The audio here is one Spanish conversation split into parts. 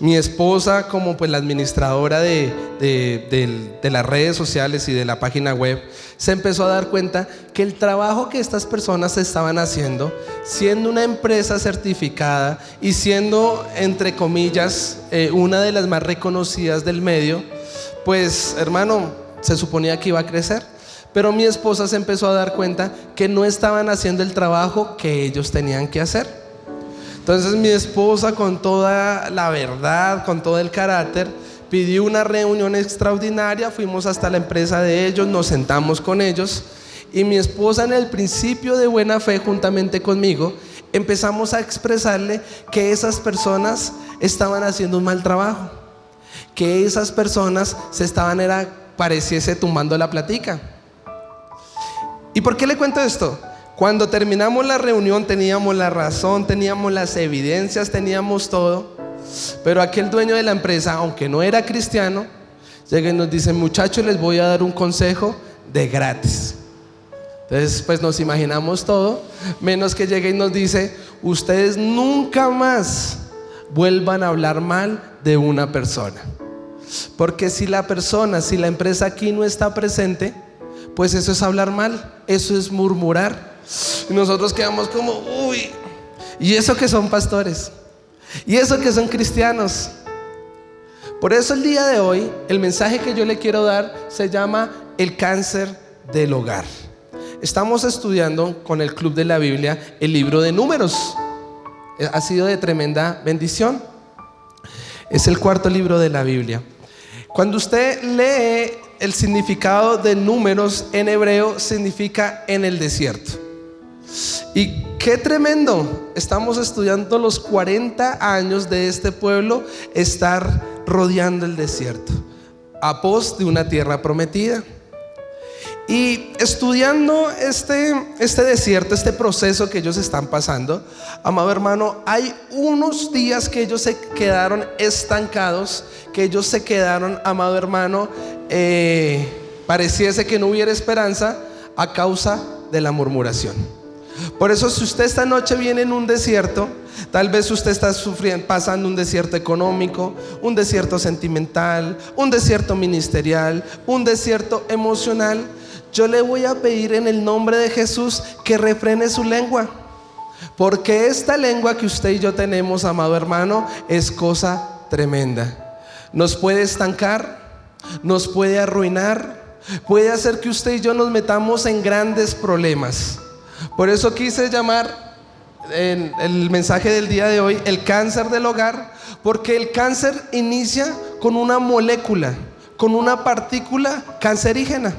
mi esposa, como pues la administradora de las redes sociales y de la página web, se empezó a dar cuenta que el trabajo que estas personas estaban haciendo, siendo una empresa certificada y siendo, entre comillas, una de las más reconocidas del medio, pues hermano, se suponía que iba a crecer. Pero mi esposa se empezó a dar cuenta que no estaban haciendo el trabajo que ellos tenían que hacer. Entonces mi esposa, con toda la verdad, con todo el carácter, pidió una reunión extraordinaria. Fuimos hasta la empresa de ellos, nos sentamos con ellos, y mi esposa, en el principio de buena fe, juntamente conmigo, empezamos a expresarle que esas personas estaban haciendo un mal trabajo, que esas personas se estaban, pareciese, tumbando la platica. ¿Y por qué le cuento esto? Cuando terminamos la reunión teníamos la razón, teníamos las evidencias, teníamos todo, pero aquel dueño de la empresa, aunque no era cristiano, llega y nos dice: muchachos, les voy a dar un consejo de gratis. Entonces pues nos imaginamos todo, menos que llegue y nos dice: ustedes nunca más vuelvan a hablar mal de una persona, porque si la empresa aquí no está presente, pues eso es hablar mal, eso es murmurar. Y nosotros quedamos como: uy, y eso que son pastores, y eso que son cristianos. Por eso el día de hoy, el mensaje que yo le quiero dar se llama el cáncer del hogar. Estamos estudiando con el Club de la Biblia el libro de Números. Ha sido de tremenda bendición. Es el cuarto libro de la Biblia. Cuando usted lee el significado de Números en hebreo, significa en el desierto. Y qué tremendo, estamos estudiando los 40 años de este pueblo estar rodeando el desierto, a pos de una tierra prometida. Y estudiando este desierto, este proceso que ellos están pasando, amado hermano, hay unos días que ellos se quedaron estancados, que ellos se quedaron, amado hermano, pareciese que no hubiera esperanza a causa de la murmuración. Por eso, si usted esta noche viene en un desierto, tal vez usted está pasando un desierto económico, un desierto sentimental, un desierto ministerial, un desierto emocional, yo le voy a pedir en el nombre de Jesús que refrene su lengua, porque esta lengua que usted y yo tenemos, amado hermano, es cosa tremenda. Nos puede estancar, nos puede arruinar, puede hacer que usted y yo nos metamos en grandes problemas. Por eso quise llamar el mensaje del día de hoy el cáncer del hogar, porque el cáncer inicia con una molécula, con una partícula cancerígena.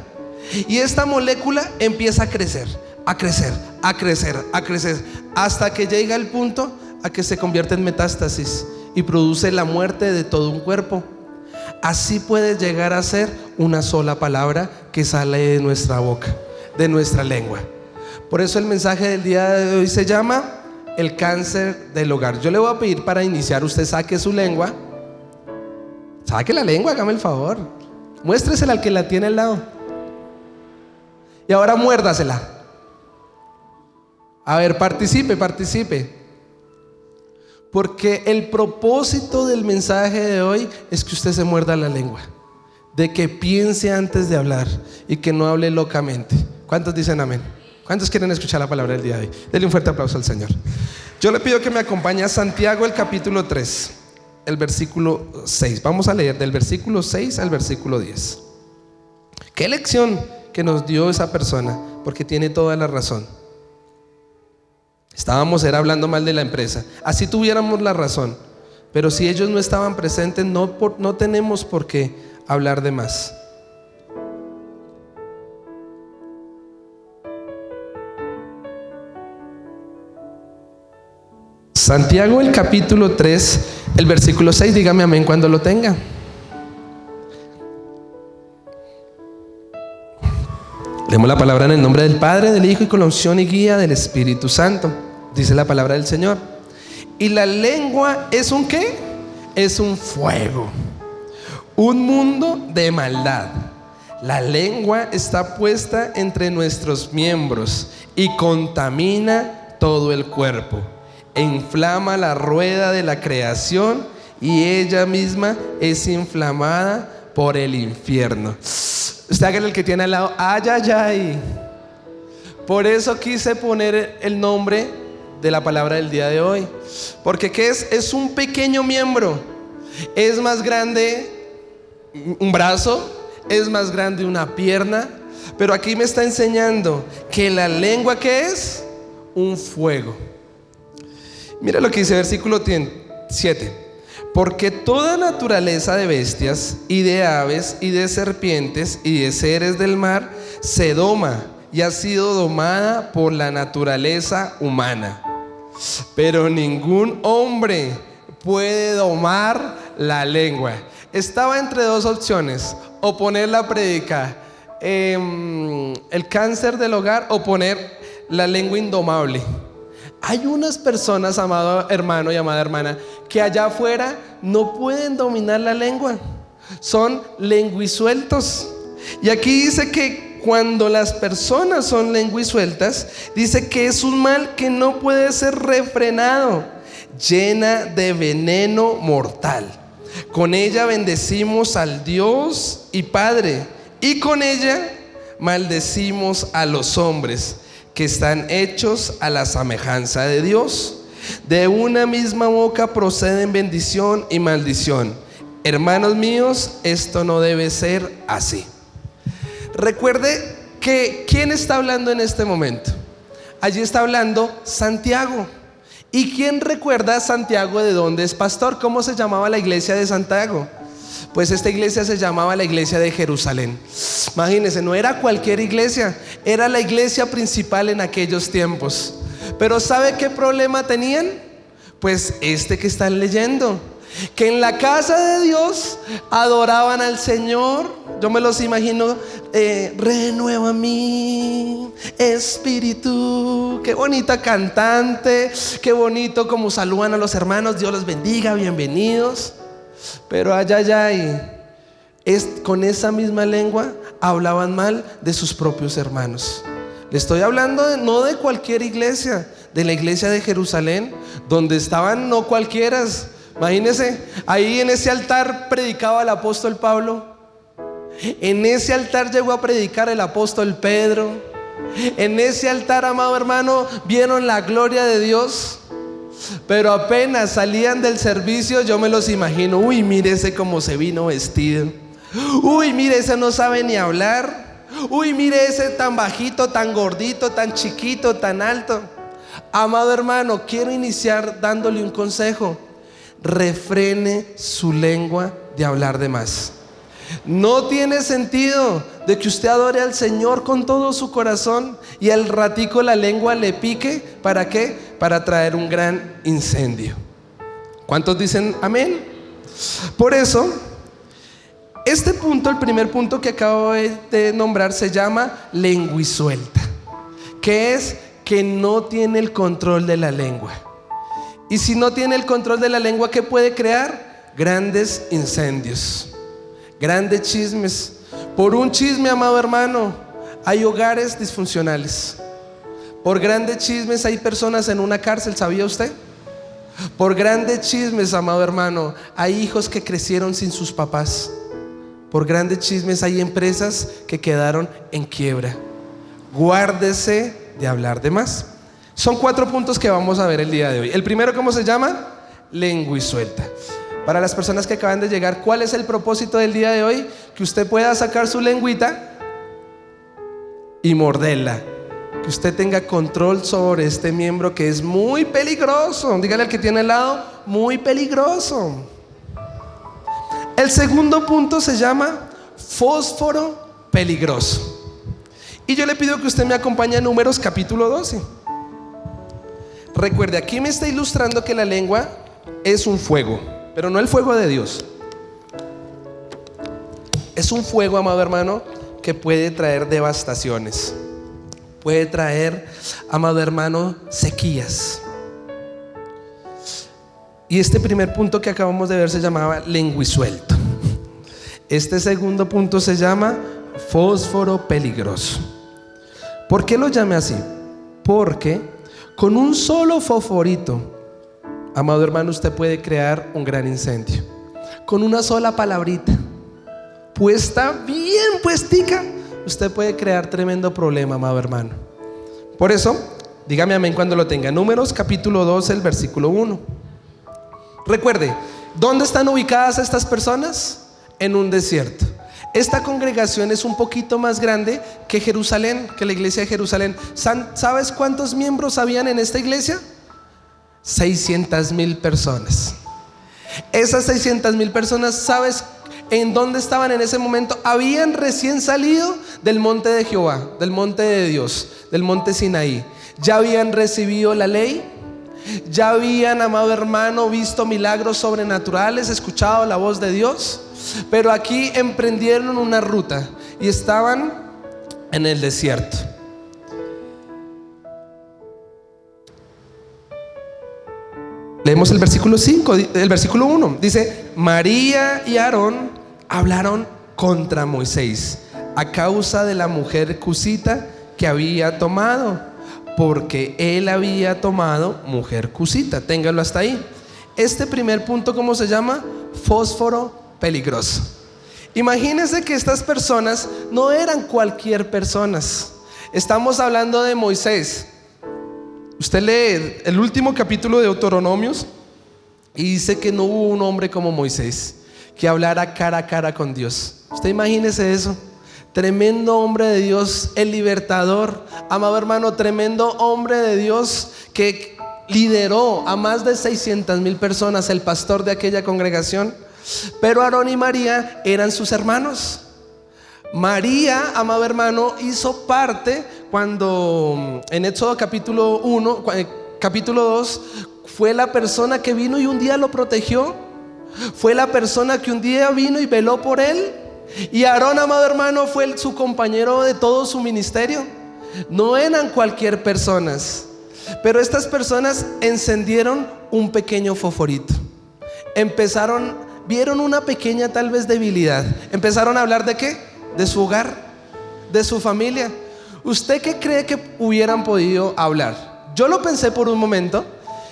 Y esta molécula empieza a crecer, a crecer, a crecer, a crecer, hasta que llega el punto a que se convierte en metástasis y produce la muerte de todo un cuerpo. Así puede llegar a ser una sola palabra que sale de nuestra boca, de nuestra lengua. Por eso el mensaje del día de hoy se llama el cáncer del hogar. Yo le voy a pedir, para iniciar, usted saque su lengua. Saque la lengua, hágame el favor. Muéstresela al que la tiene al lado. Y ahora muérdasela. A ver, participe. Porque el propósito del mensaje de hoy es que usted se muerda la lengua, de que piense antes de hablar y que no hable locamente. ¿Cuántos dicen amén? ¿Cuántos quieren escuchar la palabra del día de hoy? Denle un fuerte aplauso al Señor. Yo le pido que me acompañe a Santiago, el capítulo 3, el versículo 6. Vamos a leer del versículo 6 al versículo 10. ¿Qué lección que nos dio esa persona? Porque tiene toda la razón. Estábamos hablando mal de la empresa, así tuviéramos la razón, pero si ellos no estaban presentes, no tenemos por qué hablar de más. Santiago, el capítulo 3, el versículo 6, dígame amén cuando lo tenga. Leemos la palabra en el nombre del Padre, del Hijo y con la unción y guía del Espíritu Santo. Dice la palabra del Señor: y la lengua es un ¿qué? Es un fuego, un mundo de maldad. La lengua está puesta entre nuestros miembros y contamina todo el cuerpo. E inflama la rueda de la creación y ella misma es inflamada por el infierno. Usted hágale el que tiene al lado, ay, ay, ay. Por eso quise poner el nombre de la palabra del día de hoy. Porque ¿qué es? Es un pequeño miembro. Es más grande un brazo, es más grande una pierna. Pero aquí me está enseñando que la lengua, ¿qué es? Un fuego. Mira lo que dice versículo 7. Porque toda naturaleza de bestias y de aves y de serpientes y de seres del mar se doma y ha sido domada por la naturaleza humana. Pero ningún hombre puede domar la lengua. Estaba entre dos opciones: o poner la prédica, el cáncer del hogar, o poner la lengua indomable. Hay unas personas, amado hermano y amada hermana, que allá afuera no pueden dominar la lengua. Son lenguisueltos. Y aquí dice que cuando las personas son lenguisueltas, dice que es un mal que no puede ser refrenado, llena de veneno mortal. Con ella bendecimos al Dios y Padre, y con ella maldecimos a los hombres que están hechos a la semejanza de Dios. De una misma boca proceden bendición y maldición. Hermanos míos, esto no debe ser así. Recuerde que ¿quién está hablando en este momento? Allí está hablando Santiago. ¿Y quién recuerda a Santiago de dónde es pastor? ¿Cómo se llamaba la iglesia de Santiago? Pues esta iglesia se llamaba la iglesia de Jerusalén. Imagínense, no era cualquier iglesia, era la iglesia principal en aquellos tiempos. Pero ¿sabe qué problema tenían? Pues este que están leyendo, que en la casa de Dios adoraban al Señor. Yo me los imagino, renueva mi espíritu. Qué bonita cantante, qué bonito como saludan a los hermanos, Dios los bendiga, bienvenidos. Pero ay, ay, ay, con esa misma lengua hablaban mal de sus propios hermanos. Le estoy hablando no de cualquier iglesia, de la iglesia de Jerusalén, donde estaban no cualquieras. Imagínense, ahí en ese altar predicaba el apóstol Pablo. En ese altar llegó a predicar el apóstol Pedro. En ese altar, amado hermano, vieron la gloria de Dios. Pero apenas salían del servicio, yo me los imagino. Uy, mire ese cómo se vino vestido. Uy, mire ese no sabe ni hablar. Uy, mire ese tan bajito, tan gordito, tan chiquito, tan alto. Amado hermano, quiero iniciar dándole un consejo. Refrene su lengua de hablar de más. No tiene sentido de que usted adore al Señor con todo su corazón y al ratico la lengua le pique. ¿Para qué? Para traer un gran incendio. ¿Cuántos dicen amén? Por eso, este punto, el primer punto que acabo de nombrar, se llama lenguisuelta, que es que no tiene el control de la lengua. Y si no tiene el control de la lengua, ¿qué puede crear? Grandes incendios, grandes chismes. Por un chisme, amado hermano, hay hogares disfuncionales. Por grandes chismes hay personas en una cárcel, ¿sabía usted? Por grandes chismes, amado hermano, hay hijos que crecieron sin sus papás. Por grandes chismes hay empresas que quedaron en quiebra. Guárdese de hablar de más. Son 4 puntos que vamos a ver el día de hoy. El primero, ¿cómo se llama? Lenguisuelta. Para las personas que acaban de llegar, ¿cuál es el propósito del día de hoy? Que usted pueda sacar su lengüita y morderla. Que usted tenga control sobre este miembro que es muy peligroso. Dígale al que tiene al lado, muy peligroso. El segundo punto se llama fósforo peligroso. Y yo le pido que usted me acompañe a Números capítulo 12. Recuerde, aquí me está ilustrando que la lengua es un fuego, pero no el fuego de Dios. Es un fuego, amado hermano, que puede traer devastaciones. Puede traer, amado hermano, sequías. Y este primer punto que acabamos de ver se llamaba lenguisuelto. Este segundo punto se llama fósforo peligroso. ¿Por qué lo llamé así? Porque con un solo fosforito Amado hermano, usted puede crear un gran incendio con una sola palabrita puesta bien puestica. Usted puede crear tremendo problema, amado hermano. Por eso, dígame amén cuando lo tenga. Números capítulo 12, el versículo 1. Recuerde, ¿dónde están ubicadas estas personas? En un desierto. Esta congregación es un poquito más grande que Jerusalén, que la iglesia de Jerusalén. ¿Sabes cuántos miembros habían en esta iglesia? 600,000 personas. Esas 600,000 personas, ¿sabes en dónde estaban en ese momento? Habían recién salido del monte de Jehová, del monte de Dios, del monte Sinaí. Ya habían recibido la ley, ya habían, amado hermano, visto milagros sobrenaturales, escuchado la voz de Dios. Pero aquí emprendieron una ruta y estaban en el desierto. Leemos el versículo 5, el versículo 1. Dice: María y Aarón hablaron contra Moisés a causa de la mujer cusita que había tomado, porque él había tomado mujer cusita. Téngalo hasta ahí. Este primer punto, ¿cómo se llama? Fósforo peligroso. Imagínense que estas personas no eran cualquier personas. Estamos hablando de Moisés. Usted lee el último capítulo de Deuteronomios y dice que no hubo un hombre como Moisés que hablara cara a cara con Dios. Usted imagínese eso. Tremendo hombre de Dios, el libertador, amado hermano, tremendo hombre de Dios que lideró a más de 600,000 personas, el pastor de aquella congregación. Pero Aarón y María eran sus hermanos. María, amado hermano, hizo parte cuando en Éxodo capítulo 1, capítulo 2, fue la persona que vino y un día lo protegió. Fue la persona que un día vino y veló por él. Y Aarón, amado hermano, fue su compañero de todo su ministerio. No eran cualquier personas. Pero estas personas encendieron un pequeño fosforito. Vieron una pequeña tal vez debilidad. Empezaron a hablar ¿de qué? De su hogar, de su familia. ¿Usted qué cree que hubieran podido hablar? Yo lo pensé por un momento.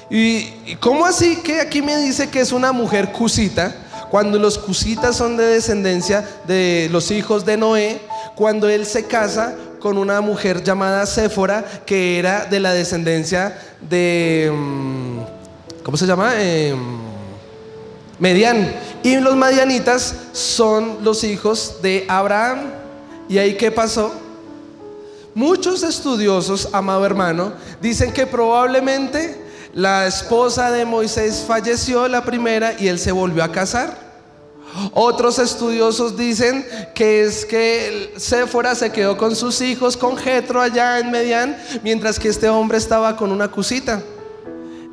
¿Y cómo así que aquí me dice que es una mujer cusita? Cuando los cusitas son de descendencia de los hijos de Noé, cuando él se casa con una mujer llamada Séfora, que era de la descendencia de ¿cómo se llama? Medián. Y los madianitas son los hijos de Abraham. ¿Y ahí qué pasó? Muchos estudiosos, amado hermano, dicen que probablemente la esposa de Moisés falleció, la primera, y él se volvió a casar. Otros estudiosos dicen que es que Séfora se quedó con sus hijos, con Jetro allá en Medián, mientras que este hombre estaba con una cusita.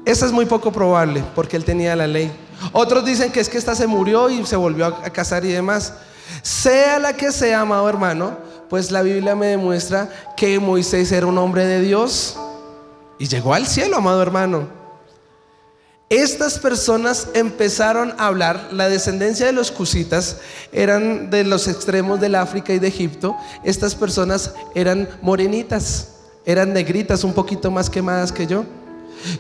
Eso es muy poco probable, porque él tenía la ley. Otros dicen que es que esta se murió y se volvió a casar y demás. Sea la que sea, amado hermano, pues la Biblia me demuestra que Moisés era un hombre de Dios y llegó al cielo, amado hermano. Estas personas empezaron a hablar. La descendencia de los cusitas eran de los extremos del África y de Egipto. Estas personas eran morenitas, eran negritas, un poquito más quemadas que yo.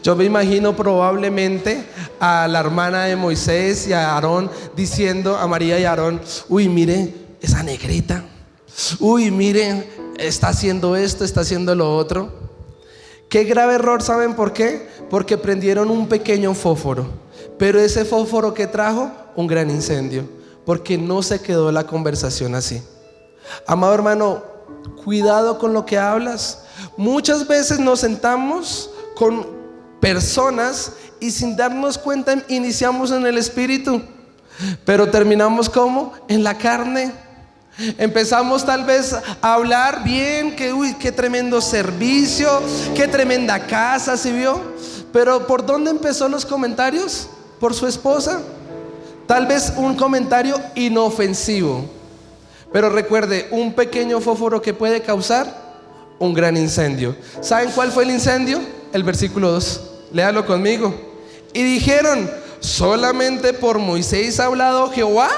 Yo me imagino probablemente a la hermana de Moisés y a Aarón diciendo a María y a Aarón: uy, mire esa negrita, uy, mire, está haciendo esto, está haciendo lo otro. Qué grave error, ¿saben por qué? Porque prendieron un pequeño fósforo, pero ese fósforo que trajo un gran incendio, porque no se quedó la conversación así. Amado hermano, cuidado con lo que hablas. Muchas veces nos sentamos con personas y sin darnos cuenta iniciamos en el espíritu, pero terminamos como en la carne. Empezamos tal vez a hablar bien, que uy, qué tremendo servicio, qué tremenda casa, ¿sí vio? Pero ¿por dónde empezó los comentarios? Por su esposa. Tal vez un comentario inofensivo, pero recuerde, un pequeño fósforo que puede causar un gran incendio. ¿Saben cuál fue el incendio? El versículo 2, léalo conmigo. Y dijeron: ¿solamente por Moisés ha hablado Jehová?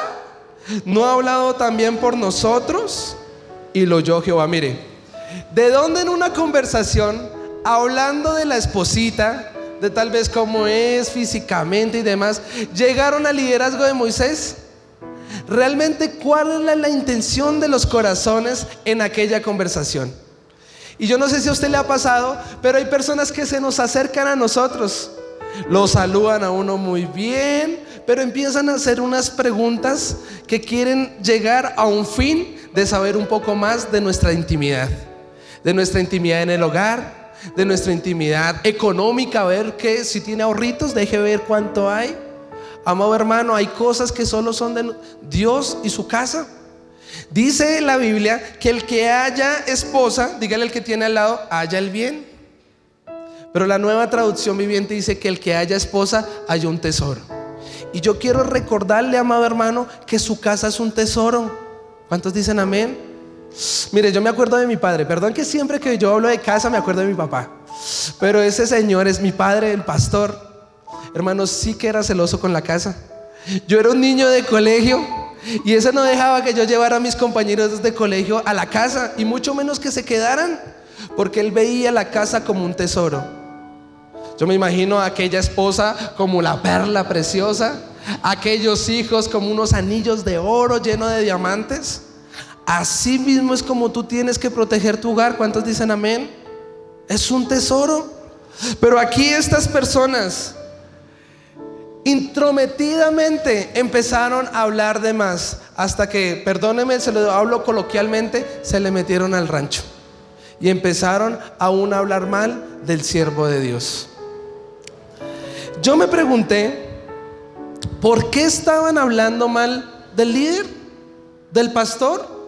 ¿No ha hablado también por nosotros? Y lo oyó Jehová. Mire, ¿de dónde en una conversación, hablando de la esposita, de tal vez cómo es físicamente y demás, llegaron al liderazgo de Moisés. Realmente, ¿cuál era la intención de los corazones en aquella conversación? Y yo no sé si a usted le ha pasado, pero hay personas que se nos acercan a nosotros, lo saludan a uno muy bien, pero empiezan a hacer unas preguntas que quieren llegar a un fin de saber un poco más de nuestra intimidad en el hogar, de nuestra intimidad económica, ver que si tiene ahorritos, deje ver cuánto hay. Amado hermano, hay cosas que solo son de Dios y su casa. Dice la Biblia que el que haya esposa, dígale al que tiene al lado, haya el bien. Pero la Nueva Traducción Viviente dice que el que haya esposa, haya un tesoro. Y yo quiero recordarle, amado hermano, que su casa es un tesoro. ¿Cuántos dicen amén? Mire, yo me acuerdo de mi padre. Perdón que siempre que yo hablo de casa me acuerdo de mi papá, pero ese señor es mi padre, el pastor. Hermano, sí que era celoso con la casa. Yo era un niño de colegio y eso no dejaba que yo llevara a mis compañeros de colegio a la casa, y mucho menos que se quedaran, porque él veía la casa como un tesoro. Yo me imagino a aquella esposa como la perla preciosa, aquellos hijos como unos anillos de oro llenos de diamantes. Así mismo es como tú tienes que proteger tu hogar. ¿Cuántos dicen amén? Es un tesoro. Pero aquí estas personas intrometidamente empezaron a hablar de más, hasta que, perdóneme, se lo hablo coloquialmente, se le metieron al rancho y empezaron aún a hablar mal del siervo de Dios. Yo me pregunté, ¿por qué estaban hablando mal del líder, del pastor?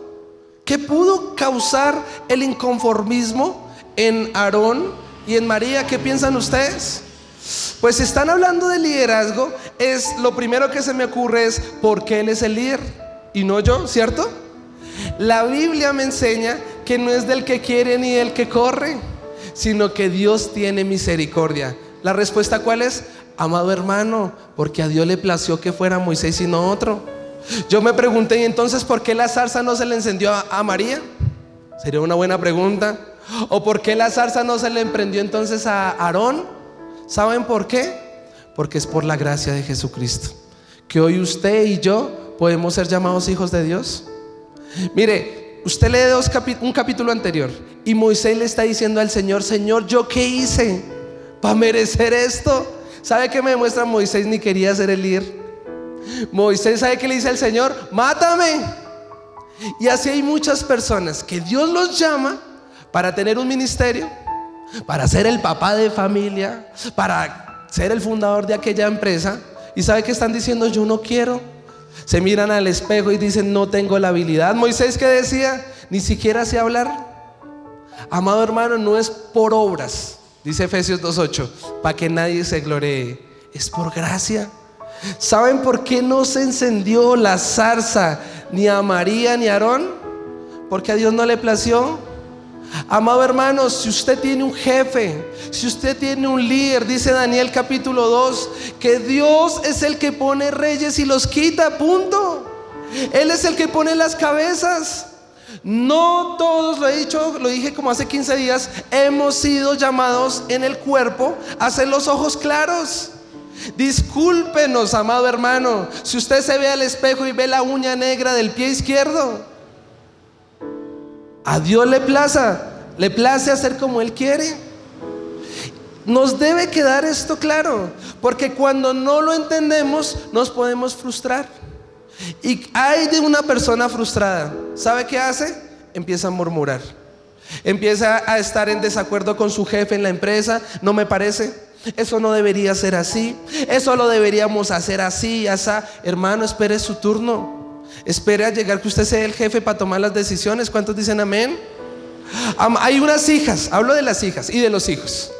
¿Qué pudo causar el inconformismo en Aarón y en María? ¿Qué piensan ustedes? Pues si están hablando de liderazgo, lo primero que se me ocurre es porque él es el líder y no yo, ¿cierto? La Biblia me enseña que no es del que quiere ni del que corre, sino que Dios tiene misericordia. ¿La respuesta cuál es? Amado hermano, porque a Dios le plació que fuera Moisés y no otro. Yo me pregunté, ¿y entonces por qué la zarza no se le encendió a María? Sería una buena pregunta. ¿O por qué la zarza no se le emprendió entonces a Aarón? ¿Saben por qué? Porque es por la gracia de Jesucristo que hoy usted y yo podemos ser llamados hijos de Dios. Mire, usted lee un capítulo anterior y Moisés le está diciendo al Señor: Señor, ¿yo qué hice para merecer esto? ¿Sabe qué me demuestra? Moisés ni quería ser el líder. Moisés, ¿sabe qué le dice al Señor? Mátame. Y así hay muchas personas que Dios los llama para tener un ministerio, para ser el papá de familia, para ser el fundador de aquella empresa. ¿Y sabe qué están diciendo? Yo no quiero. Se miran al espejo y dicen: no tengo la habilidad. Moisés, ¿qué decía? Ni siquiera sé hablar. Amado hermano, no es por obras, dice Efesios 2:8, para que nadie se gloree, es por gracia. ¿Saben por qué no se encendió la zarza ni a María ni a Aarón? Porque a Dios no le plació. Amado hermano, si usted tiene un jefe, si usted tiene un líder, dice Daniel capítulo 2, que Dios es el que pone reyes y los quita, punto. Él es el que pone las cabezas. No todos, lo dije como hace 15 días, hemos sido llamados en el cuerpo a hacer los ojos claros. Discúlpenos, amado hermano, si usted se ve al espejo y ve la uña negra del pie izquierdo. A Dios le place hacer como Él quiere. Nos debe quedar esto claro, porque cuando no lo entendemos nos podemos frustrar. Y hay de una persona frustrada, ¿sabe qué hace? Empieza a murmurar, empieza a estar en desacuerdo con su jefe en la empresa. No me parece, eso no debería ser así, eso lo deberíamos hacer así, así. Hermano, espere su turno, espere a llegar que usted sea el jefe para tomar las decisiones. ¿Cuántos dicen amén? Hay unas hijas, hablo de las hijas y de los hijos.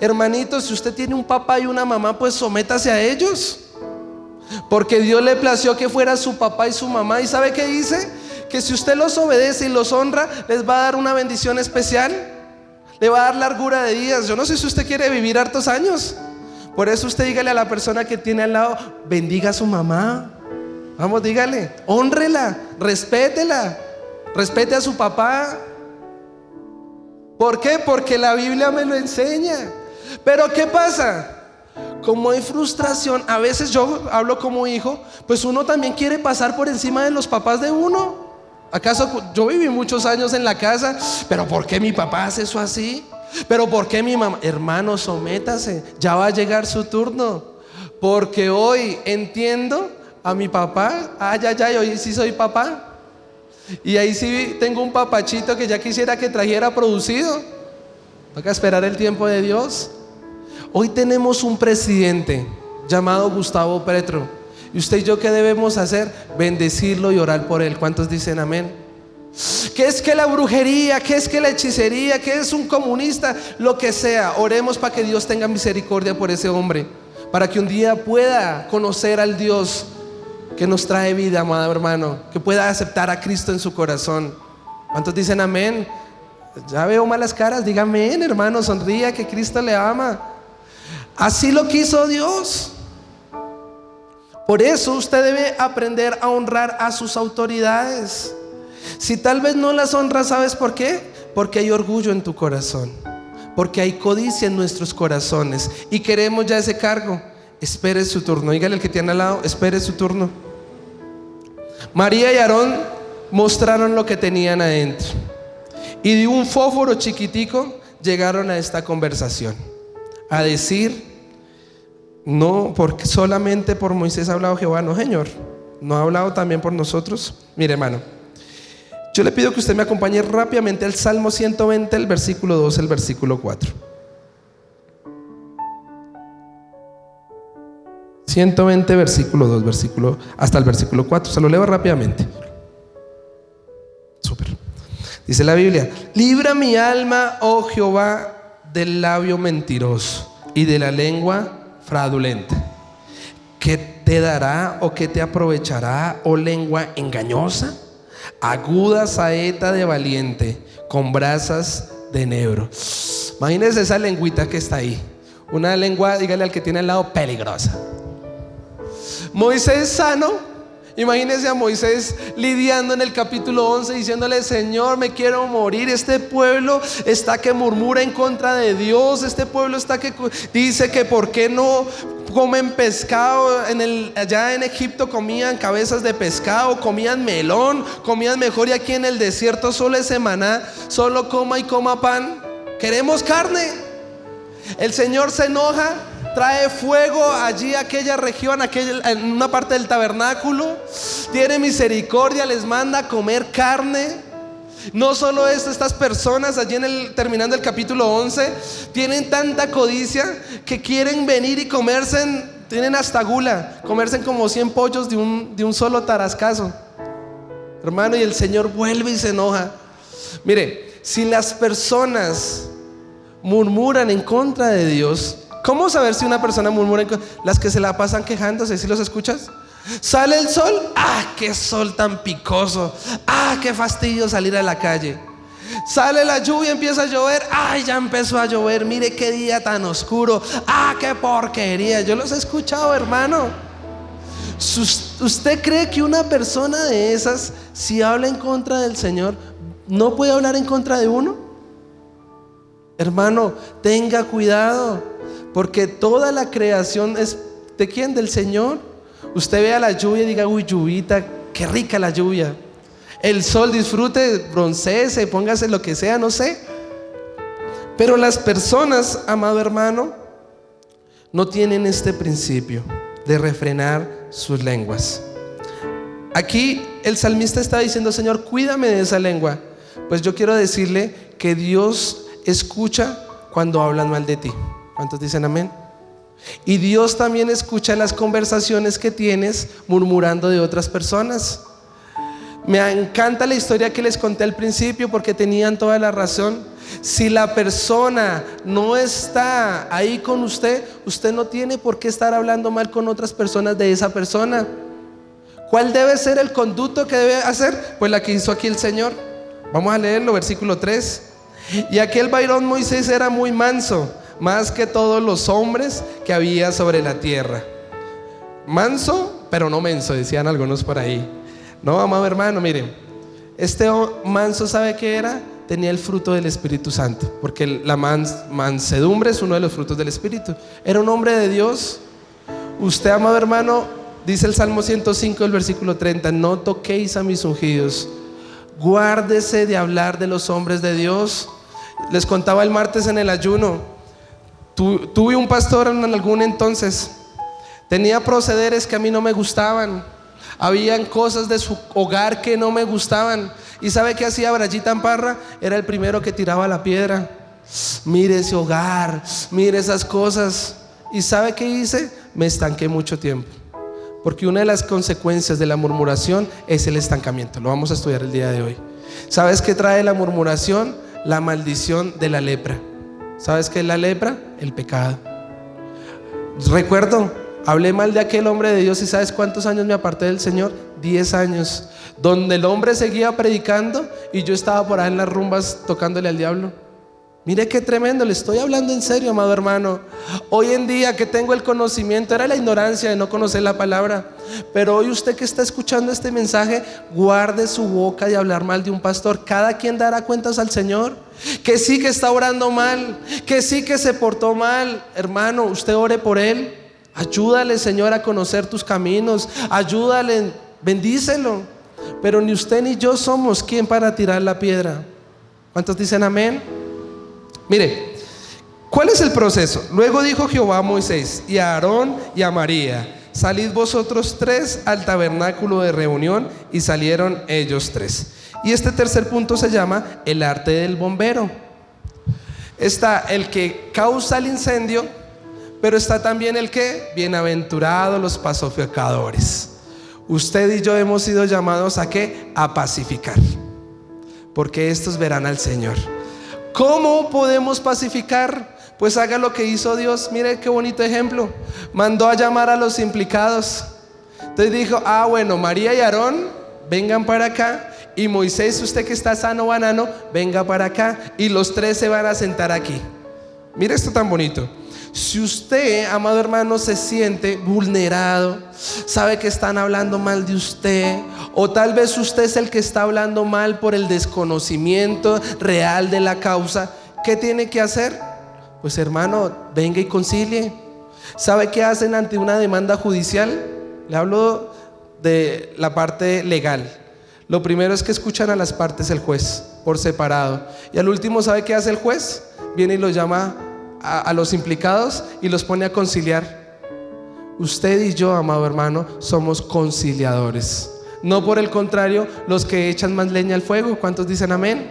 Hermanitos, si usted tiene un papá y una mamá, pues sométase a ellos, porque Dios le plació que fuera su papá y su mamá. ¿Y sabe qué dice? Que si usted los obedece y los honra, les va a dar una bendición especial, le va a dar largura de días. Yo no sé si usted quiere vivir hartos años. Por eso usted dígale a la persona que tiene al lado: bendiga a su mamá. Vamos, dígale, hónrela, respétela, respete a su papá. ¿Por qué? Porque la Biblia me lo enseña. Pero ¿qué pasa? Como hay frustración, a veces yo hablo como hijo, pues uno también quiere pasar por encima de los papás de uno. ¿Acaso yo viví muchos años en la casa? ¿Pero por qué mi papá hace eso así? ¿Pero por qué mi mamá? Hermano, sométase, ya va a llegar su turno. Porque hoy entiendo a mi papá. Hoy sí soy papá. Y ahí sí tengo un papachito que ya quisiera que trajera producido. Toca esperar el tiempo de Dios. Hoy tenemos un presidente llamado Gustavo Petro. ¿Y usted y yo qué debemos hacer? Bendecirlo y orar por él. ¿Cuántos dicen amén? ¿Qué es que la brujería? ¿Qué es que la hechicería? ¿Qué es un comunista? Lo que sea, oremos para que Dios tenga misericordia por ese hombre, para que un día pueda conocer al Dios que nos trae vida, amado hermano, que pueda aceptar a Cristo en su corazón. ¿Cuántos dicen amén? Ya veo malas caras, diga amén, hermano, sonría, que Cristo le ama. Así lo quiso Dios. Por eso usted debe aprender a honrar a sus autoridades. Si tal vez no las honras, ¿sabes por qué? Porque hay orgullo en tu corazón, porque hay codicia en nuestros corazones y queremos ya ese cargo. Espere su turno. Dígale al que tiene al lado, espere su turno. María y Aarón mostraron lo que tenían adentro, y de un fósforo chiquitico llegaron a esta conversación, a decir: no, porque solamente por Moisés ha hablado Jehová. No, Señor, ¿no ha hablado también por nosotros? Mire, hermano, yo le pido que usted me acompañe rápidamente al Salmo 120, el versículo 2, el versículo 4. 120, versículo 2, versículo, hasta el versículo 4. Se lo leo rápidamente. Súper. Dice la Biblia: libra mi alma, oh Jehová, del labio mentiroso y de la lengua fraudulenta. ¿Qué te dará o qué te aprovechará, oh lengua engañosa? Aguda saeta de valiente, con brasas de enebro. Imagínense esa lengüita que está ahí. Una lengua, dígale al que tiene al lado, peligrosa. Moisés sano. Imagínense a Moisés lidiando en el capítulo 11, diciéndole: Señor, me quiero morir. Este pueblo está que murmura en contra de Dios. Este pueblo está que dice que por qué no comen pescado. Allá en Egipto comían cabezas de pescado, comían melón, comían mejor, y aquí en el desierto solo es maná. Solo coma y coma pan. Queremos carne. El Señor se enoja, trae fuego allí a aquella región, en una parte del tabernáculo. Tiene misericordia, les manda a comer carne. No solo esto, estas personas allí terminando el capítulo 11 tienen tanta codicia que quieren venir y comerse, tienen hasta gula, comerse como 100 pollos de un solo tarascazo, hermano. Y el Señor vuelve y se enoja. Mire, si las personas murmuran en contra de Dios, ¿cómo saber si una persona murmura en contra? Las que se la pasan quejándose, ¿sí los escuchas? Sale el sol, qué sol tan picoso, qué fastidio salir a la calle. Sale la lluvia, empieza a llover, ya empezó a llover, mire qué día tan oscuro, qué porquería. Yo los he escuchado, hermano. ¿Usted cree que una persona de esas, si habla en contra del Señor, no puede hablar en contra de uno? Hermano, tenga cuidado, porque toda la creación es ¿de quién? Del Señor. Usted vea la lluvia y diga: uy, lluvita, qué rica la lluvia. El sol, disfrute, broncéese, póngase lo que sea, no sé. Pero las personas, amado hermano, no tienen este principio de refrenar sus lenguas. Aquí el salmista está diciendo: Señor, cuídame de esa lengua. Pues yo quiero decirle que Dios escucha cuando hablan mal de ti. ¿Cuántos dicen amén? Y Dios también escucha las conversaciones que tienes murmurando de otras personas. Me encanta la historia que les conté al principio, porque tenían toda la razón. Si la persona no está ahí con usted, usted no tiene por qué estar hablando mal con otras personas de esa persona. ¿Cuál debe ser el conducto que debe hacer? Pues la que hizo aquí el Señor. Vamos a leerlo, versículo 3. Y aquel varón Moisés era muy manso, más que todos los hombres que había sobre la tierra. Manso, pero no menso, decían algunos por ahí. No, amado hermano, miren, este manso, ¿sabe qué era? tenía el fruto del Espíritu Santo, porque la mansedumbre es uno de los frutos del Espíritu. Era un hombre de Dios. Usted, amado hermano, dice el Salmo 105, el versículo 30, no toquéis a mis ungidos. Guárdese de hablar de los hombres de Dios. Les contaba el martes en el ayuno, tuve un pastor en algún entonces, tenía procederes que a mí no me gustaban, habían cosas de su hogar que no me gustaban. ¿Y sabe qué hacía Brayita Amparra? Era el primero que tiraba la piedra. Mire ese hogar, mire esas cosas. ¿Y sabe qué hice? Me estanqué mucho tiempo, porque una de las consecuencias de la murmuración es el estancamiento. Lo vamos a estudiar el día de hoy. ¿Sabes qué trae la murmuración? La maldición de la lepra. ¿Sabes qué es la lepra? El pecado. Recuerdo, hablé mal de aquel hombre de Dios, y ¿sabes cuántos años me aparté del Señor? 10 años, donde el hombre seguía predicando y yo estaba por ahí en las rumbas tocándole al diablo. Mire qué tremendo, le estoy hablando en serio, amado hermano. Hoy en día que tengo el conocimiento, era la ignorancia de no conocer la palabra, pero hoy usted que está escuchando este mensaje, guarde su boca de hablar mal de un pastor. Cada quien dará cuentas al Señor. Que sí que está orando mal, que sí que se portó mal, hermano, usted ore por él. Ayúdale, Señor, a conocer tus caminos. Ayúdale, bendícelo. Pero ni usted ni yo somos quien para tirar la piedra. ¿Cuántos dicen amén? Mire, ¿cuál es el proceso? Luego dijo Jehová a Moisés y a Aarón y a María: salid vosotros tres al tabernáculo de reunión. Y salieron ellos tres. Y este tercer punto se llama el arte del bombero. Está el que causa el incendio, pero está también el que, bienaventurados los pacificadores. Usted y yo hemos sido llamados a ¿qué? A pacificar, porque estos verán al Señor. ¿Cómo podemos pacificar? Pues haga lo que hizo Dios. Mire qué bonito ejemplo. Mandó a llamar a los implicados. Entonces dijo: bueno, María y Aarón, vengan para acá. Y Moisés, usted que está sano banano, venga para acá. Y los tres se van a sentar aquí. Mire esto tan bonito. Si usted, amado hermano, se siente vulnerado, sabe que están hablando mal de usted, o tal vez usted es el que está hablando mal por el desconocimiento real de la causa, ¿qué tiene que hacer? Pues hermano, venga y concilie. ¿Sabe qué hacen ante una demanda judicial? Le hablo de la parte legal. Lo primero es que escuchan a las partes, el juez, por separado. Y al último, ¿sabe qué hace el juez? Viene y los llama a los implicados y los pone a conciliar. Usted y yo, amado hermano, somos conciliadores. No por el contrario, los que echan más leña al fuego. ¿Cuántos dicen amén?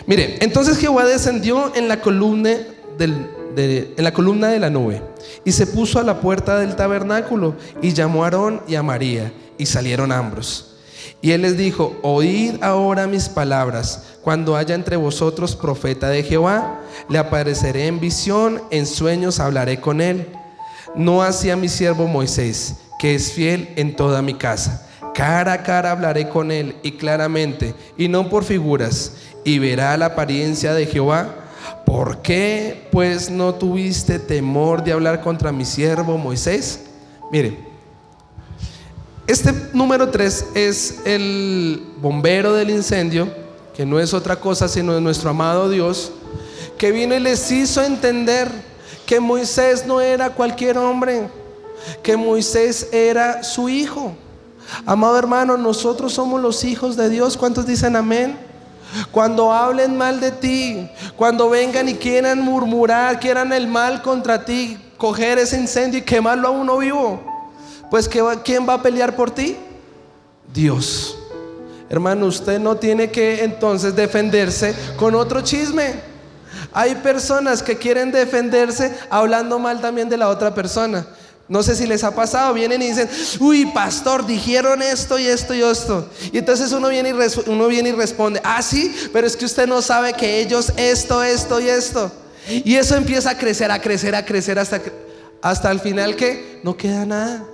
Mire, entonces Jehová descendió en la columna de la nube y se puso a la puerta del tabernáculo y llamó a Aarón y a María, y salieron ambos. Y él les dijo: oíd ahora mis palabras. Cuando haya entre vosotros profeta de Jehová, le apareceré en visión, en sueños hablaré con él. No así a mi siervo Moisés, que es fiel en toda mi casa. Cara a cara hablaré con él, y claramente, y no por figuras, y verá la apariencia de Jehová. ¿Por qué pues no tuviste temor de hablar contra mi siervo Moisés? Mire, este número 3 es el bombero del incendio, que no es otra cosa sino nuestro amado Dios, que vino y les hizo entender que Moisés no era cualquier hombre, que Moisés era su hijo. Amado hermano, nosotros somos los hijos de Dios. ¿Cuántos dicen amén? Cuando hablen mal de ti, cuando vengan y quieran murmurar, quieran el mal contra ti, coger ese incendio y quemarlo a uno vivo, pues ¿quién va a pelear por ti? Dios. Hermano, usted no tiene que entonces defenderse con otro chisme. Hay personas que quieren defenderse hablando mal también de la otra persona. No sé si les ha pasado, vienen y dicen: uy, pastor, dijeron esto y esto y esto. Y entonces uno viene y responde: sí, pero es que usted no sabe que ellos esto y esto. Y eso empieza a crecer hasta el final que no queda nada.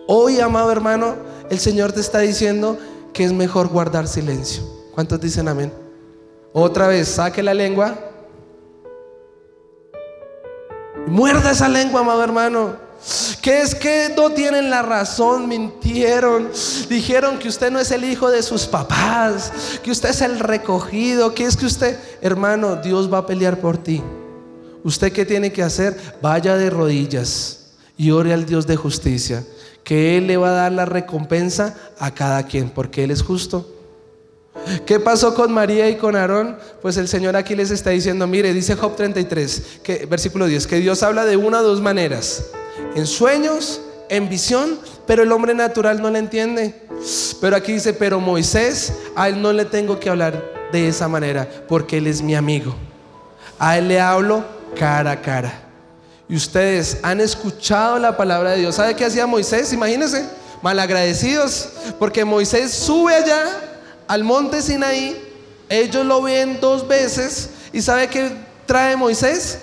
Hoy, amado hermano, el Señor te está diciendo que es mejor guardar silencio. ¿Cuántos dicen amén? Otra vez, saque la lengua, muerda esa lengua, amado hermano. Que es que no tienen la razón, mintieron, dijeron que usted no es el hijo de sus papás, que usted es el recogido, que es que usted, hermano, Dios va a pelear por ti. ¿Usted qué tiene que hacer? Vaya de rodillas y ore al Dios de justicia, que Él le va a dar la recompensa a cada quien, porque Él es justo. ¿Qué pasó con María y con Aarón? Pues el Señor aquí les está diciendo, mire, dice Job 33, versículo 10, que Dios habla de una o dos maneras: en sueños, en visión, pero el hombre natural no le entiende. Pero aquí dice, pero Moisés, a él no le tengo que hablar de esa manera, porque él es mi amigo. A él le hablo cara a cara. Y ustedes han escuchado la palabra de Dios. ¿Sabe qué hacía Moisés? Imagínense, malagradecidos, porque Moisés sube allá al monte Sinaí, ellos lo ven 2 veces, y ¿sabe qué trae Moisés?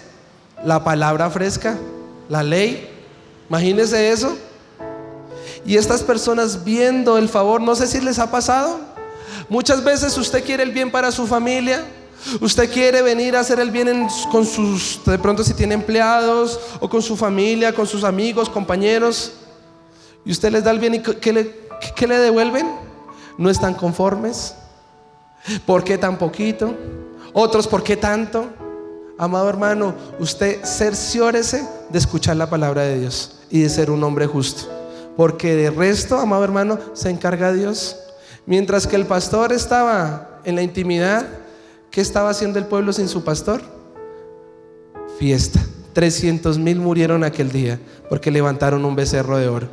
La palabra fresca, la ley. Imagínense eso. Y estas personas viendo el favor, no sé si les ha pasado. Muchas veces usted quiere el bien para su familia, usted quiere venir a hacer el bien con sus, de pronto si tiene empleados, o con su familia, con sus amigos, compañeros, y usted les da el bien, y ¿qué le devuelven? No están conformes. ¿Por qué tan poquito? Otros, ¿por qué tanto? Amado hermano, usted cerciórese de escuchar la palabra de Dios y de ser un hombre justo, porque de resto, amado hermano, se encarga Dios. Mientras que el pastor estaba en la intimidad, ¿qué estaba haciendo el pueblo sin su pastor? Fiesta. 300,000 murieron aquel día porque levantaron un becerro de oro.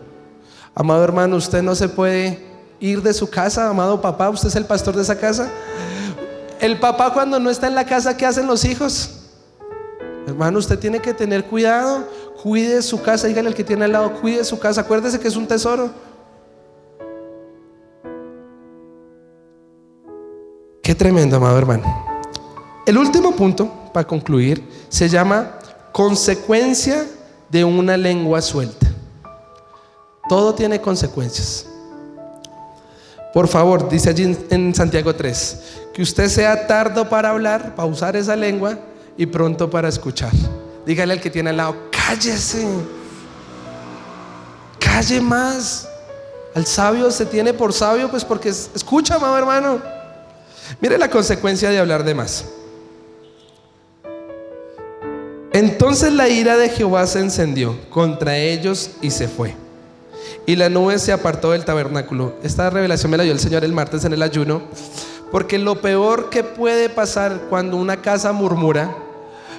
Amado hermano, usted no se puede ir de su casa. Amado papá, usted es el pastor de esa casa. El papá, cuando no está en la casa, ¿qué hacen los hijos? Hermano, usted tiene que tener cuidado. Cuide su casa. Dígale al que tiene al lado, cuide su casa. Acuérdese que es un tesoro. Qué tremendo, amado hermano. El último punto, para concluir, se llama consecuencia de una lengua suelta. Todo tiene consecuencias. Por favor, dice allí en Santiago 3, que usted sea tardo para hablar, para usar esa lengua, y pronto para escuchar. Dígale al que tiene al lado, cállese, calle más. Al sabio se tiene por sabio, pues porque escucha, amado hermano. Mire la consecuencia de hablar de más. Entonces la ira de Jehová se encendió contra ellos y se fue, y la nube se apartó del tabernáculo. Esta revelación me la dio el Señor el martes en el ayuno, porque lo peor que puede pasar cuando una casa murmura,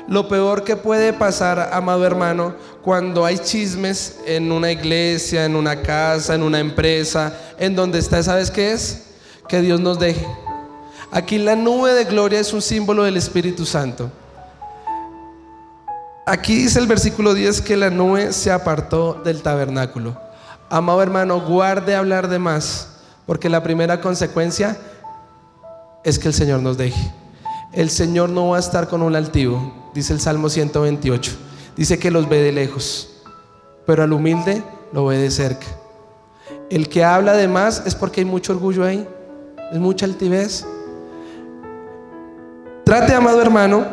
lo peor que puede pasar, amado hermano, cuando hay chismes en una iglesia, en una casa, en una empresa, en donde está, ¿sabes qué es? Que Dios nos deje. Aquí la nube de gloria es un símbolo del Espíritu Santo. Aquí dice el versículo 10 que la nube se apartó del tabernáculo. Amado hermano, guarde hablar de más, porque la primera consecuencia es que el Señor nos deje. El Señor no va a estar con un altivo, dice el Salmo 128. Dice que los ve de lejos, pero al humilde lo ve de cerca. El que habla de más es porque hay mucho orgullo ahí, es mucha altivez. Trate, amado hermano,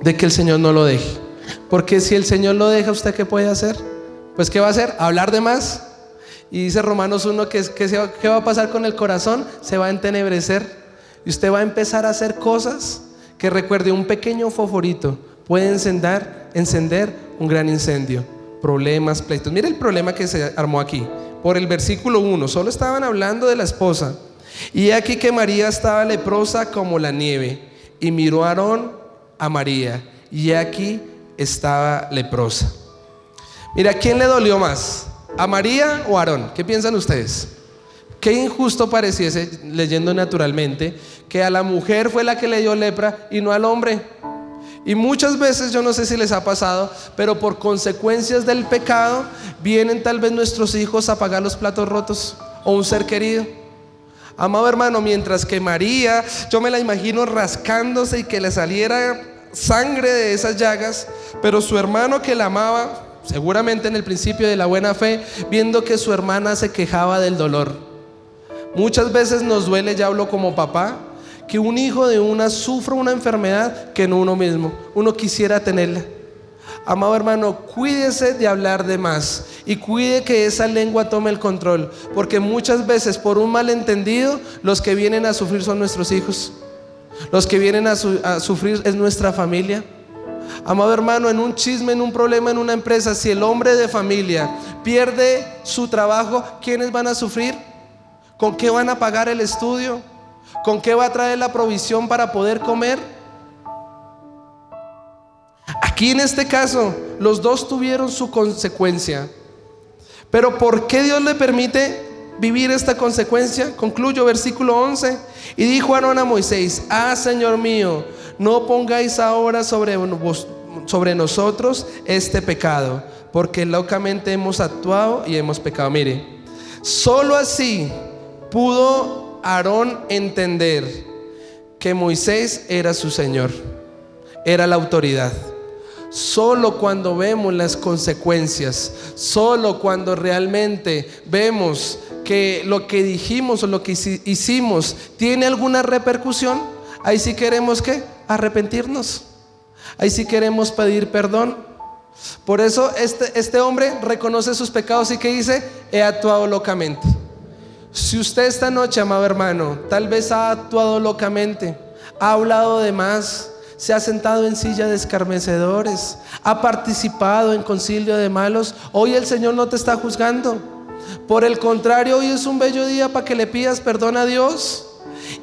de que el Señor no lo deje, porque si el Señor lo deja, ¿usted qué puede hacer? Pues ¿qué va a hacer? Hablar de más. Y dice Romanos 1 ¿qué va a pasar con el corazón? Se va a entenebrecer, y usted va a empezar a hacer cosas que, recuerde, un pequeño fosforito puede encender un gran incendio. Problemas, pleitos. Mire el problema que se armó aquí. Por el versículo 1, solo estaban hablando de la esposa. Y aquí que María estaba leprosa como la nieve, y miró a Aarón a María, y aquí estaba leprosa. Mira, ¿a quién le dolió más? ¿A María o a Aarón? ¿Qué piensan ustedes? Qué injusto pareciese, leyendo naturalmente, que a la mujer fue la que le dio lepra y no al hombre. Y muchas veces, yo no sé si les ha pasado, pero por consecuencias del pecado vienen tal vez nuestros hijos a pagar los platos rotos, o un ser querido. Amado hermano, mientras que María, yo me la imagino rascándose y que le saliera sangre de esas llagas, pero su hermano que la amaba, seguramente en el principio de la buena fe, viendo que su hermana se quejaba del dolor. Muchas veces nos duele, ya hablo como papá, que un hijo de una sufra una enfermedad que no uno mismo. Uno quisiera tenerla. Amado hermano, cuídese de hablar de más y cuide que esa lengua tome el control, porque muchas veces por un malentendido los que vienen a sufrir son nuestros hijos, los que vienen a sufrir es nuestra familia. Amado hermano, en un chisme, en un problema, en una empresa, si el hombre de familia pierde su trabajo, ¿quiénes van a sufrir? ¿Con qué van a pagar el estudio? ¿Con qué va a traer la provisión para poder comer? Aquí en este caso, los dos tuvieron su consecuencia. Pero ¿por qué Dios le permite vivir esta consecuencia? Concluyo, versículo 11. Y dijo Aarón a Moisés: Señor mío, no pongáis ahora sobre nosotros este pecado, porque locamente hemos actuado y hemos pecado. Mire, solo así pudo Aarón entender que Moisés era su Señor, era la autoridad. Solo cuando vemos las consecuencias, solo cuando realmente vemos que lo que dijimos o lo que hicimos tiene alguna repercusión, ahí sí queremos ¿qué? Arrepentirnos. Ahí sí queremos pedir perdón. Por eso este hombre reconoce sus pecados y que dice: he actuado locamente. Si usted esta noche, amado hermano, tal vez ha actuado locamente, ha hablado de más, se ha sentado en silla de escarnecedores, ha participado en concilio de malos, hoy el Señor no te está juzgando. Por el contrario, hoy es un bello día para que le pidas perdón a Dios.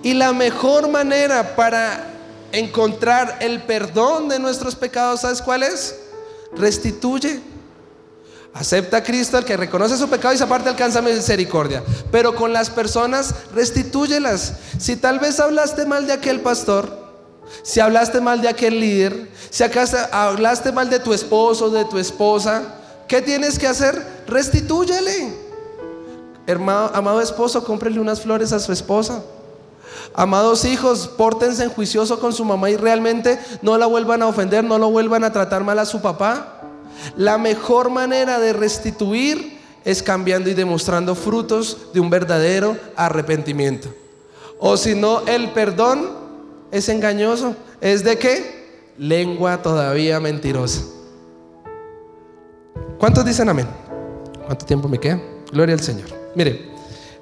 Y la mejor manera para encontrar el perdón de nuestros pecados, ¿sabes cuál es? Restituye. Acepta a Cristo, el que reconoce su pecado y se aparte alcanza misericordia. Pero con las personas, restitúyelas. Si tal vez hablaste mal de aquel pastor, si hablaste mal de aquel líder, si acaso hablaste mal de tu esposo, de tu esposa, ¿qué tienes que hacer? Restitúyele. Amado esposo, cómprele unas flores a su esposa. Amados hijos, pórtense en juicioso con su mamá y realmente no la vuelvan a ofender, no lo vuelvan a tratar mal a su papá. La mejor manera de restituir es cambiando y demostrando frutos de un verdadero arrepentimiento. O si no, el perdón es engañoso. ¿Es de qué? Lengua todavía mentirosa. ¿Cuántos dicen amén? ¿Cuánto tiempo me queda? Gloria al Señor. Mire,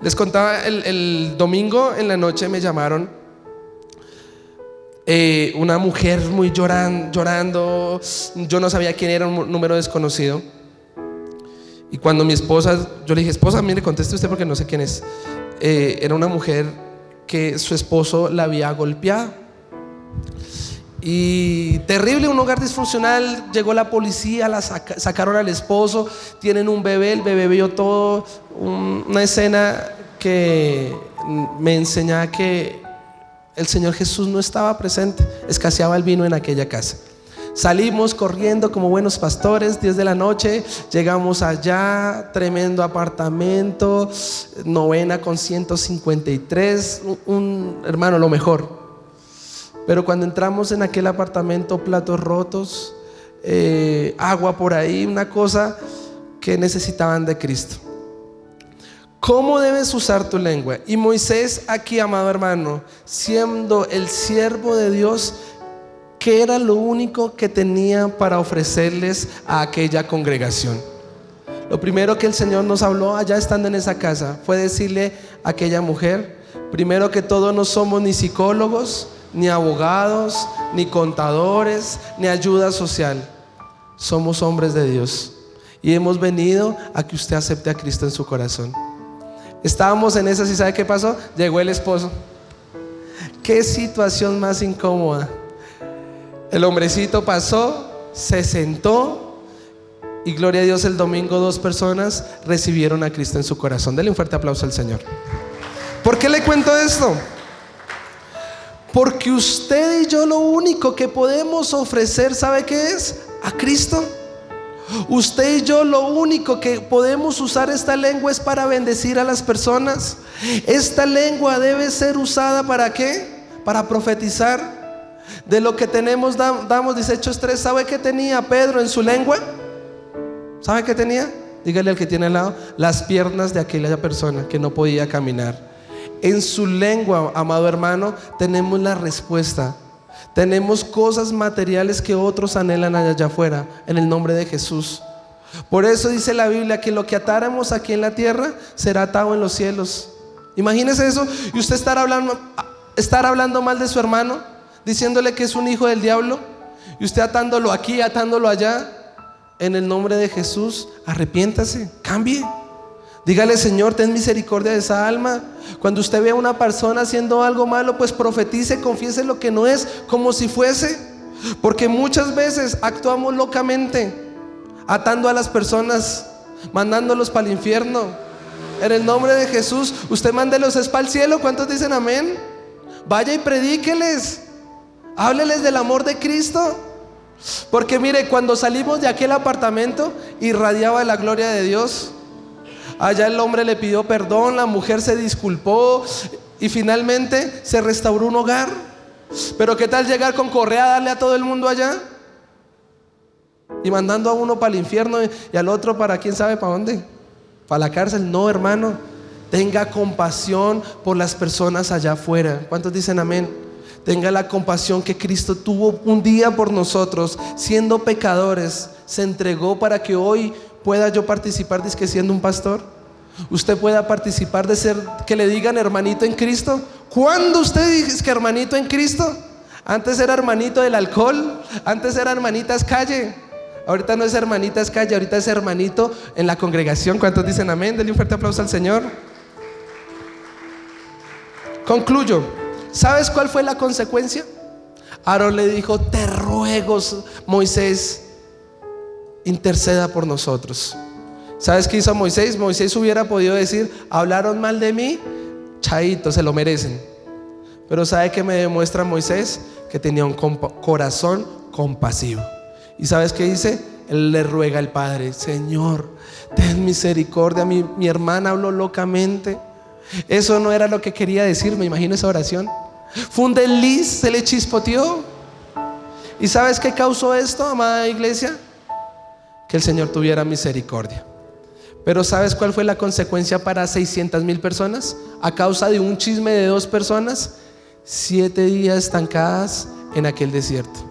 les contaba el domingo en la noche me llamaron una mujer muy llorando. Yo no sabía quién era, un número desconocido. Y cuando mi esposa, yo le dije: esposa, mire, conteste usted porque no sé quién es. Era una mujer que su esposo la había golpeado. Y terrible, un hogar disfuncional. Llegó la policía, sacaron al esposo, tienen un bebé, el bebé vio todo, una escena que me enseñaba que el Señor Jesús no estaba presente, escaseaba el vino en aquella casa. Salimos corriendo como buenos pastores, 10 de la noche, llegamos allá, tremendo apartamento, novena con 153, hermano, lo mejor. Pero cuando entramos en aquel apartamento, platos rotos, agua por ahí, una cosa que necesitaban de Cristo. ¿Cómo debes usar tu lengua? Y Moisés aquí, amado hermano, siendo el siervo de Dios, ¿qué era lo único que tenía para ofrecerles a aquella congregación? Lo primero que el Señor nos habló allá estando en esa casa fue decirle a aquella mujer: primero que todo, no somos ni psicólogos, ni abogados, ni contadores, ni ayuda social. Somos hombres de Dios y hemos venido a que usted acepte a Cristo en su corazón. Estábamos en esas y ¿sabe qué pasó? Llegó el esposo. Qué situación más incómoda. El hombrecito pasó, se sentó y gloria a Dios, el domingo 2 personas recibieron a Cristo en su corazón. Dele un fuerte aplauso al Señor. ¿Por qué le cuento esto? Porque usted y yo lo único que podemos ofrecer, ¿sabe qué es? A Cristo. Usted y yo lo único que podemos usar esta lengua es para bendecir a las personas. Esta lengua debe ser usada ¿para qué? Para profetizar. De lo que tenemos damos, dice Hechos 3. ¿Sabe qué tenía Pedro en su lengua? ¿Sabe qué tenía? Dígale al que tiene al lado: las piernas de aquella persona que no podía caminar. En su lengua, amado hermano, tenemos la respuesta. Tenemos cosas materiales que otros anhelan allá afuera, en el nombre de Jesús. Por eso dice la Biblia que lo que atáramos aquí en la tierra será atado en los cielos. Imagínese eso, y usted estar hablando mal de su hermano, diciéndole que es un hijo del diablo, y usted atándolo aquí, atándolo allá. En el nombre de Jesús, arrepiéntase, cambie. Dígale: Señor, ten misericordia de esa alma. Cuando usted ve a una persona haciendo algo malo, pues profetice, confiese lo que no es, como si fuese. Porque muchas veces actuamos locamente, atando a las personas, mandándolos para el infierno. En el nombre de Jesús, usted mándelos para el cielo. ¿Cuántos dicen amén? Vaya y predíqueles, hábleles del amor de Cristo. Porque mire, cuando salimos de aquel apartamento, irradiaba la gloria de Dios. Allá el hombre le pidió perdón, la mujer se disculpó y finalmente se restauró un hogar. Pero ¿qué tal llegar con correa a darle a todo el mundo allá? Y mandando a uno para el infierno y al otro para quién sabe para dónde, para la cárcel. No, hermano, tenga compasión por las personas allá afuera. ¿Cuántos dicen amén? Tenga la compasión que Cristo tuvo un día por nosotros, siendo pecadores, se entregó para que hoy pueda yo participar de que siendo un pastor, usted pueda participar de ser, que le digan hermanito en Cristo. ¿Cuándo usted dice que hermanito en Cristo? Antes era hermanito del alcohol, antes era hermanitas calle. Ahorita no es hermanitas calle, ahorita es hermanito en la congregación. ¿Cuántos dicen amén? Denle un fuerte aplauso al Señor. Concluyo. ¿Sabes cuál fue la consecuencia? Aarón le dijo: te ruego, Moisés, interceda por nosotros. ¿Sabes qué hizo Moisés? Moisés hubiera podido decir: hablaron mal de mí, chaito, se lo merecen. Pero ¿sabe qué me demuestra Moisés? Que tenía un corazón compasivo. ¿Y sabes qué dice? Él le ruega al Padre: Señor, ten misericordia, mi hermana habló locamente. Eso no era lo que quería decir, me imagino esa oración. Fue un desliz, se le chispoteó. ¿Y sabes qué causó esto, amada iglesia? Que el Señor tuviera misericordia. Pero ¿sabes cuál fue la consecuencia para 600,000 personas? A causa de un chisme de 2 personas, 7 días estancadas en aquel desierto.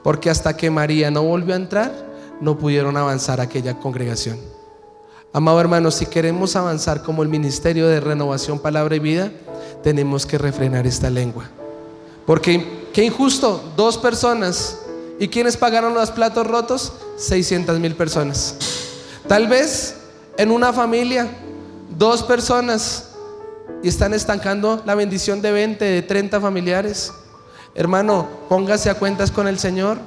Porque hasta que María no volvió a entrar, no pudieron avanzar a aquella congregación. Amado hermano, si queremos avanzar como el ministerio de Renovación, Palabra y Vida, tenemos que refrenar esta lengua. Porque qué injusto, 2 personas. ¿Y quiénes pagaron los platos rotos? 600,000 personas. Tal vez en una familia 2 personas y están estancando la bendición de 20, de 30 familiares. Hermano, póngase a cuentas con el Señor,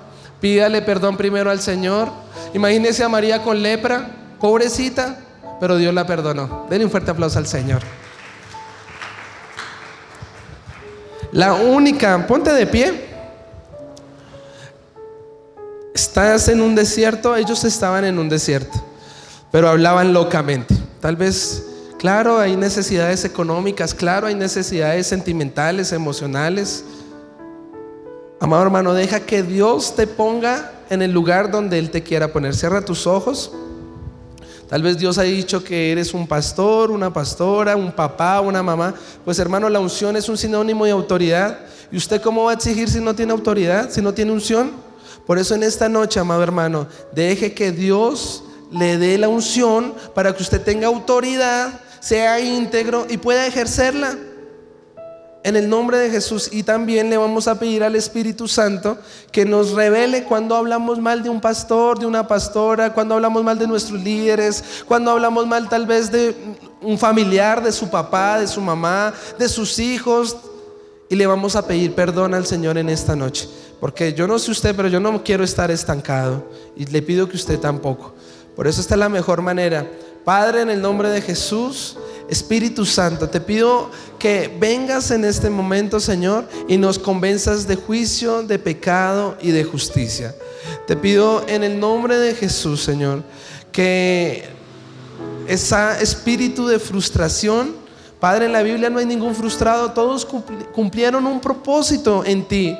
pídale perdón primero al Señor. Imagínese a María con lepra, pobrecita, pero Dios la perdonó. Denle un fuerte aplauso al Señor. La única, ponte de pie. Estás en un desierto, ellos estaban en un desierto, pero hablaban locamente. Tal vez, claro, hay necesidades económicas, claro, hay necesidades sentimentales, emocionales. Amado hermano, deja que Dios te ponga en el lugar donde Él te quiera poner. Cierra tus ojos. Tal vez Dios ha dicho que eres un pastor, una pastora, un papá, una mamá. Pues hermano, la unción es un sinónimo de autoridad. ¿Y usted cómo va a exigir si no tiene autoridad, si no tiene unción? Por eso en esta noche, amado hermano, deje que Dios le dé la unción para que usted tenga autoridad, sea íntegro y pueda ejercerla en el nombre de Jesús. Y también le vamos a pedir al Espíritu Santo que nos revele cuando hablamos mal de un pastor, de una pastora, cuando hablamos mal de nuestros líderes, cuando hablamos mal tal vez de un familiar, de su papá, de su mamá, de sus hijos. Y le vamos a pedir perdón al Señor en esta noche, porque yo no sé usted, pero yo no quiero estar estancado, y le pido que usted tampoco. Por eso esta es la mejor manera. Padre, en el nombre de Jesús, Espíritu Santo, te pido que vengas en este momento, Señor, y nos convenzas de juicio, de pecado y de justicia. Te pido en el nombre de Jesús, Señor, que ese espíritu de frustración, Padre, en la Biblia no hay ningún frustrado, todos cumplieron un propósito en ti.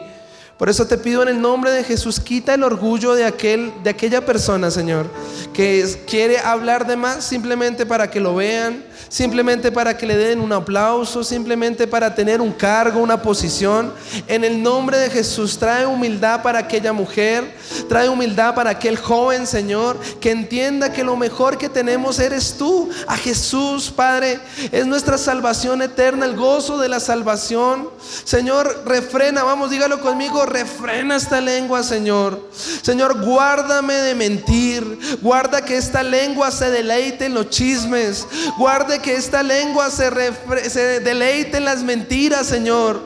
Por eso te pido en el nombre de Jesús, quita el orgullo de aquella persona, Señor, que quiere hablar de más simplemente para que lo vean, simplemente para que le den un aplauso, simplemente para tener un cargo, una posición. En el nombre de Jesús, trae humildad para aquella mujer, trae humildad para aquel joven, Señor, que entienda que lo mejor que tenemos eres tú. A Jesús, Padre, es nuestra salvación eterna, el gozo de la salvación. Señor, refrena, vamos, dígalo conmigo, refrena esta lengua, Señor. Señor, guárdame de mentir, guarda que esta lengua se deleite en los chismes, guarde que esta lengua se deleite en las mentiras, Señor.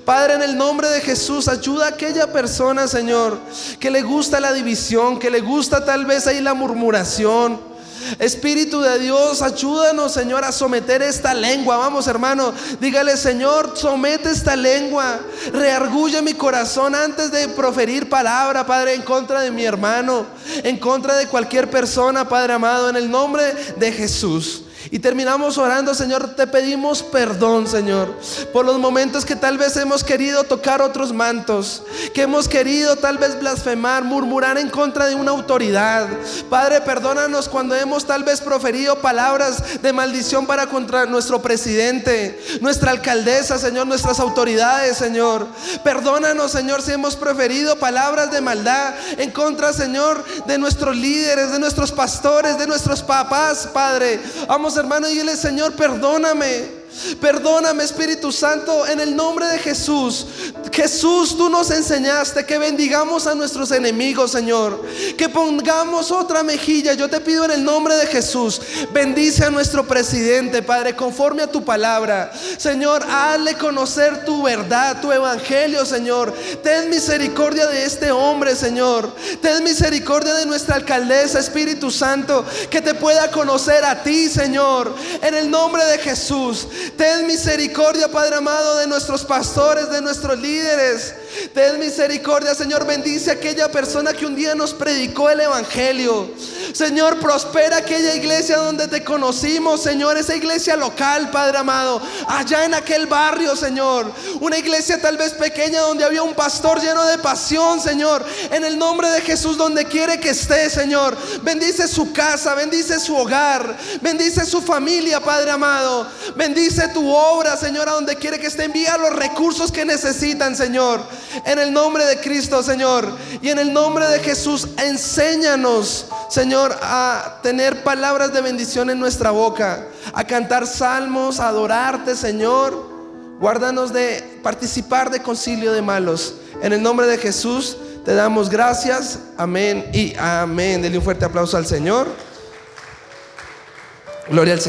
Padre, en el nombre de Jesús, ayuda a aquella persona, Señor, que le gusta la división, que le gusta tal vez ahí la murmuración. Espíritu de Dios, ayúdanos, Señor, a someter esta lengua. Vamos, hermano, dígale: Señor, somete esta lengua, reargulle mi corazón antes de proferir palabra, Padre, en contra de mi hermano, en contra de cualquier persona, Padre amado, en el nombre de Jesús. Y terminamos orando, Señor, te pedimos perdón, Señor, por los momentos que tal vez hemos querido tocar otros mantos, que hemos querido tal vez blasfemar, murmurar en contra de una autoridad. Padre, perdónanos cuando hemos tal vez proferido palabras de maldición para contra nuestro presidente, nuestra alcaldesa, Señor, nuestras autoridades, Señor. Perdónanos, Señor, si hemos proferido palabras de maldad en contra, Señor, de nuestros líderes, de nuestros pastores, de nuestros papás, Padre. Vamos, hermano, y dile: Señor, perdóname. Perdóname, Espíritu Santo, en el nombre de Jesús. Jesús, tú nos enseñaste que bendigamos a nuestros enemigos, Señor, que pongamos otra mejilla. Yo te pido en el nombre de Jesús, bendice a nuestro presidente, Padre, conforme a tu palabra. Señor, hazle conocer tu verdad, tu evangelio, Señor. Ten misericordia de este hombre, Señor. Ten misericordia de nuestra alcaldesa, Espíritu Santo, que te pueda conocer a ti, Señor, en el nombre de Jesús. Ten misericordia, Padre amado, de nuestros pastores, de nuestros líderes. Ten misericordia, Señor. Bendice a aquella persona que un día nos predicó el evangelio. Señor, prospera aquella iglesia donde te conocimos, Señor, esa iglesia local, Padre amado, allá en aquel barrio, Señor. Una iglesia tal vez pequeña donde había un pastor lleno de pasión, Señor. En el nombre de Jesús, donde quiere que esté, Señor, bendice su casa, bendice su hogar, bendice su familia, Padre amado. Bendice tu obra, Señor, a donde quiere que esté. Envía los recursos que necesitan, Señor, en el nombre de Cristo, Señor. Y en el nombre de Jesús, enséñanos, Señor, a tener palabras de bendición en nuestra boca, a cantar salmos, a adorarte, Señor. Guárdanos de participar de concilio de malos. En el nombre de Jesús te damos gracias. Amén y amén. Dele un fuerte aplauso al Señor. Gloria al Señor.